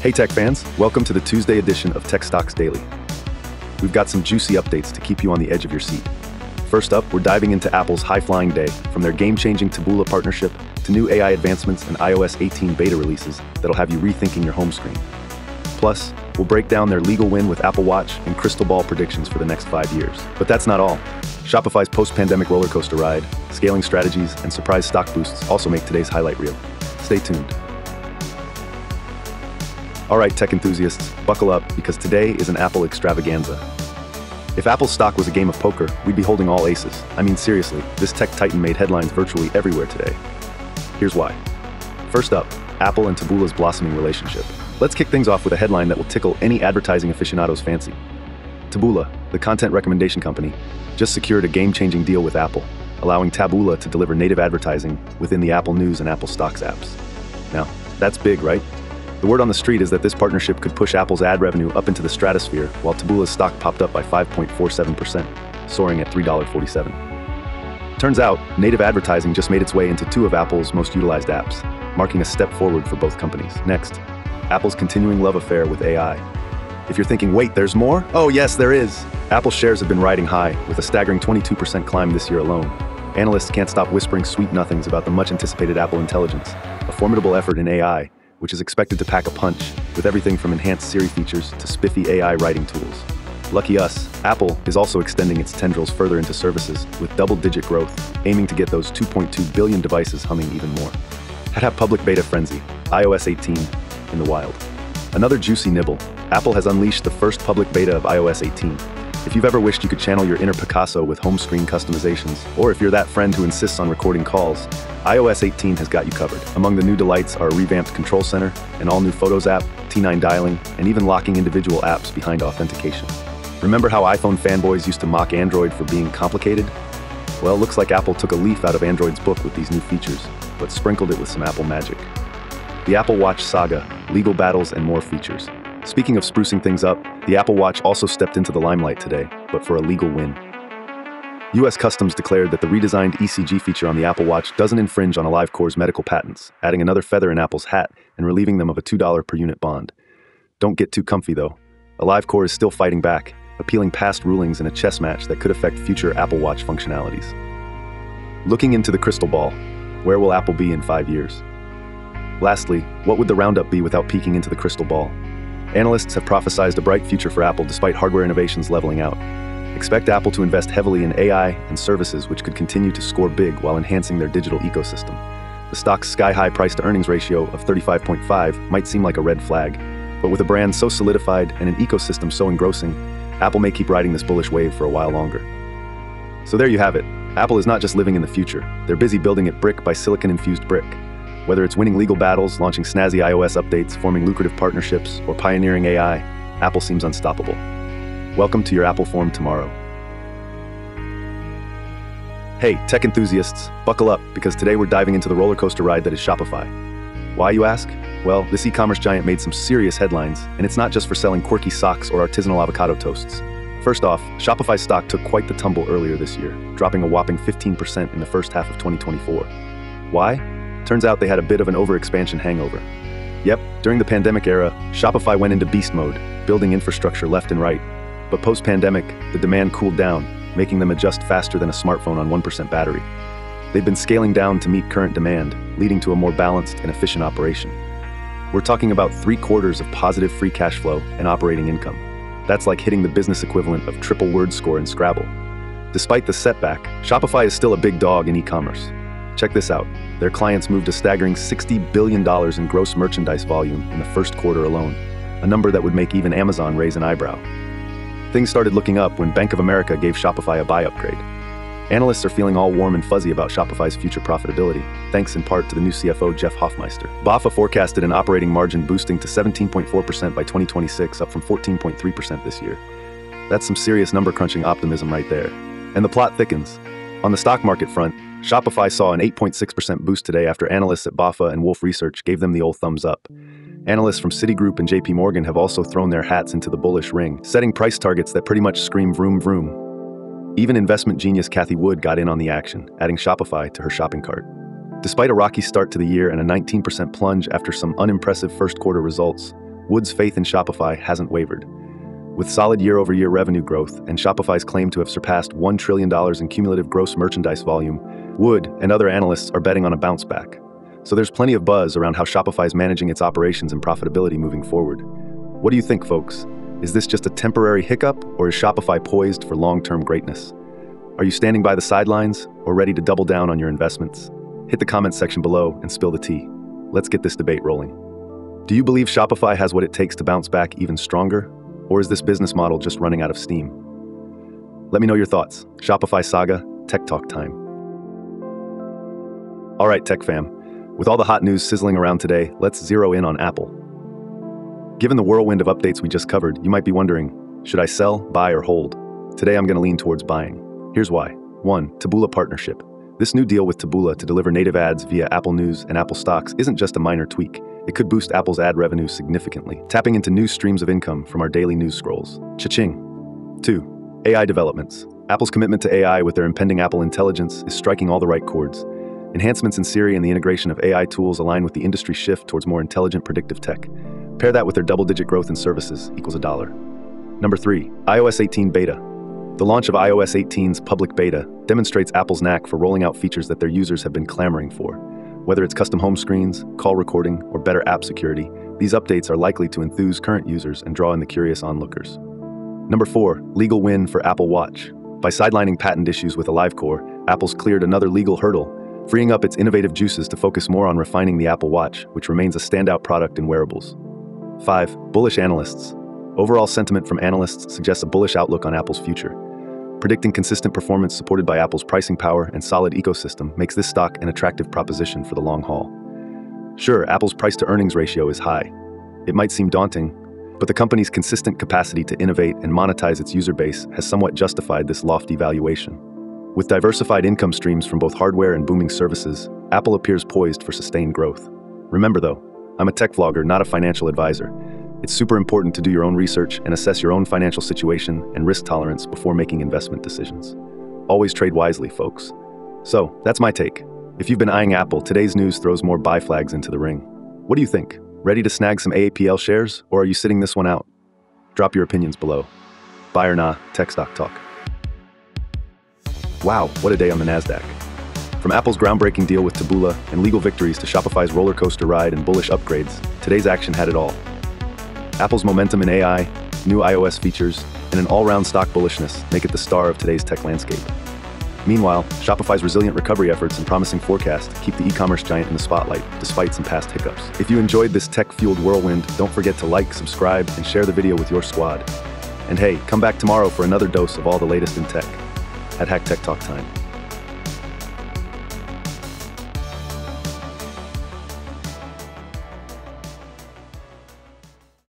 Hey tech fans, welcome to the Tuesday edition of Tech Stocks Daily. We've got some juicy updates to keep you on the edge of your seat. First up, we're diving into Apple's high-flying day, from their game-changing Taboola partnership to new AI advancements and iOS 18 beta releases that'll have you rethinking your home screen. Plus, we'll break down their legal win with Apple Watch and crystal ball predictions for the next 5 years. But that's not all. Shopify's post-pandemic roller coaster ride, scaling strategies, and surprise stock boosts also make today's highlight reel. Stay tuned. All right, tech enthusiasts, buckle up because today is an Apple extravaganza. If Apple's stock was a game of poker, we'd be holding all aces. I mean, seriously, this tech titan made headlines virtually everywhere today. Here's why. First up, Apple and Taboola's blossoming relationship. Let's kick things off with a headline that will tickle any advertising aficionado's fancy. Taboola, the content recommendation company, just secured a game-changing deal with Apple, allowing Taboola to deliver native advertising within the Apple News and Apple Stocks apps. Now, that's big, right? The word on the street is that this partnership could push Apple's ad revenue up into the stratosphere, while Taboola's stock popped up by 5.47%, soaring at $3.47. Turns out, native advertising just made its way into two of Apple's most utilized apps, marking a step forward for both companies. Next, Apple's continuing love affair with AI. If you're thinking, wait, there's more? Oh yes, there is! Apple's shares have been riding high, with a staggering 22% climb this year alone. Analysts can't stop whispering sweet nothings about the much-anticipated Apple Intelligence, a formidable effort in AI, which is expected to pack a punch, with everything from enhanced Siri features to spiffy AI writing tools. Lucky us, Apple is also extending its tendrils further into services, with double-digit growth, aiming to get those 2.2 billion devices humming even more. At public beta frenzy, iOS 18 in the wild. Another juicy nibble, Apple has unleashed the first public beta of iOS 18. If you've ever wished you could channel your inner Picasso with home screen customizations, or if you're that friend who insists on recording calls, iOS 18 has got you covered. Among the new delights are a revamped Control Center, an all-new Photos app, T9 dialing, and even locking individual apps behind authentication. Remember how iPhone fanboys used to mock Android for being complicated? Well, looks like Apple took a leaf out of Android's book with these new features, but sprinkled it with some Apple magic. The Apple Watch saga, legal battles, and more features. Speaking of sprucing things up, the Apple Watch also stepped into the limelight today, but for a legal win. U.S. Customs declared that the redesigned ECG feature on the Apple Watch doesn't infringe on AliveCor's medical patents, adding another feather in Apple's hat and relieving them of a $2 per unit bond. Don't get too comfy, though. AliveCor is still fighting back, appealing past rulings in a chess match that could affect future Apple Watch functionalities. Looking into the crystal ball, where will Apple be in 5 years? Lastly, what would the roundup be without peeking into the crystal ball? Analysts have prophesized a bright future for Apple despite hardware innovations leveling out. Expect Apple to invest heavily in AI and services which could continue to score big while enhancing their digital ecosystem. The stock's sky-high price-to-earnings ratio of 35.5 might seem like a red flag, but with a brand so solidified and an ecosystem so engrossing, Apple may keep riding this bullish wave for a while longer. So there you have it. Apple is not just living in the future. They're busy building it brick by silicon-infused brick. Whether it's winning legal battles, launching snazzy iOS updates, forming lucrative partnerships, or pioneering AI, Apple seems unstoppable. Welcome to your Apple Forum tomorrow. Hey, tech enthusiasts, buckle up because today we're diving into the roller coaster ride that is Shopify. Why, you ask? Well, this e-commerce giant made some serious headlines, and it's not just for selling quirky socks or artisanal avocado toasts. First off, Shopify's stock took quite the tumble earlier this year, dropping a whopping 15% in the first half of 2024. Why? Turns out they had a bit of an overexpansion hangover. Yep, during the pandemic era, Shopify went into beast mode, building infrastructure left and right. But post-pandemic, the demand cooled down, making them adjust faster than a smartphone on 1% battery. They've been scaling down to meet current demand, leading to a more balanced and efficient operation. We're talking about 3/4 of positive free cash flow and operating income. That's like hitting the business equivalent of triple word score in Scrabble. Despite the setback, Shopify is still a big dog in e-commerce. Check this out. Their clients moved a staggering $60 billion in gross merchandise volume in the first quarter alone, a number that would make even Amazon raise an eyebrow. Things started looking up when Bank of America gave Shopify a buy upgrade. Analysts are feeling all warm and fuzzy about Shopify's future profitability, thanks in part to the new CFO Jeff Hoffmeister. BofA forecasted an operating margin boosting to 17.4% by 2026, up from 14.3% this year. That's some serious number-crunching optimism right there. And the plot thickens. On the stock market front, Shopify saw an 8.6% boost today after analysts at BofA and Wolfe Research gave them the old thumbs up. Analysts from Citigroup and JP Morgan have also thrown their hats into the bullish ring, setting price targets that pretty much scream vroom vroom. Even investment genius Cathie Wood got in on the action, adding Shopify to her shopping cart. Despite a rocky start to the year and a 19% plunge after some unimpressive first quarter results, Wood's faith in Shopify hasn't wavered. With solid year-over-year revenue growth and Shopify's claim to have surpassed $1 trillion in cumulative gross merchandise volume, Wood and other analysts are betting on a bounce back. So there's plenty of buzz around how Shopify is managing its operations and profitability moving forward. What do you think, folks? Is this just a temporary hiccup, or is Shopify poised for long-term greatness? Are you standing by the sidelines or ready to double down on your investments? Hit the comments section below and spill the tea. Let's get this debate rolling. Do you believe Shopify has what it takes to bounce back even stronger? Or is this business model just running out of steam? Let me know your thoughts. Shopify Saga, Tech Talk time. All right, Tech fam. With all the hot news sizzling around today, let's zero in on Apple. Given the whirlwind of updates we just covered, you might be wondering, should I sell, buy, or hold? Today I'm going to lean towards buying. Here's why. 1. Taboola partnership. This new deal with Taboola to deliver native ads via Apple News and Apple stocks isn't just a minor tweak. It could boost Apple's ad revenue significantly, tapping into new streams of income from our daily news scrolls. Cha-ching. 2. AI developments. Apple's commitment to AI with their impending Apple Intelligence is striking all the right chords. Enhancements in Siri and the integration of AI tools align with the industry shift towards more intelligent predictive tech. Pair that with their double-digit growth in services equals $1. Number 3. iOS 18 beta. The launch of iOS 18's public beta demonstrates Apple's knack for rolling out features that their users have been clamoring for. Whether it's custom home screens, call recording, or better app security, these updates are likely to enthuse current users and draw in the curious onlookers. Number 4. Legal win for Apple Watch. By sidelining patent issues with AliveCore, Apple's cleared another legal hurdle, freeing up its innovative juices to focus more on refining the Apple Watch, which remains a standout product in wearables. 5. Bullish analysts. Overall sentiment from analysts suggests a bullish outlook on Apple's future. Predicting consistent performance supported by Apple's pricing power and solid ecosystem makes this stock an attractive proposition for the long haul. Sure, Apple's price-to-earnings ratio is high. It might seem daunting, but the company's consistent capacity to innovate and monetize its user base has somewhat justified this lofty valuation. With diversified income streams from both hardware and booming services, Apple appears poised for sustained growth. Remember though, I'm a tech vlogger, not a financial advisor. It's super important to do your own research and assess your own financial situation and risk tolerance before making investment decisions. Always trade wisely, folks. So, that's my take. If you've been eyeing Apple, today's news throws more buy flags into the ring. What do you think? Ready to snag some AAPL shares, or are you sitting this one out? Drop your opinions below. Buy or nah, Tech Stock Talk. Wow, what a day on the NASDAQ. From Apple's groundbreaking deal with Taboola and legal victories to Shopify's roller coaster ride and bullish upgrades, today's action had it all. Apple's momentum in AI, new iOS features, and an all-round stock bullishness make it the star of today's tech landscape. Meanwhile, Shopify's resilient recovery efforts and promising forecast keep the e-commerce giant in the spotlight, despite some past hiccups. If you enjoyed this tech-fueled whirlwind, don't forget to like, subscribe, and share the video with your squad. And hey, come back tomorrow for another dose of all the latest in tech at Hack Tech Talk time.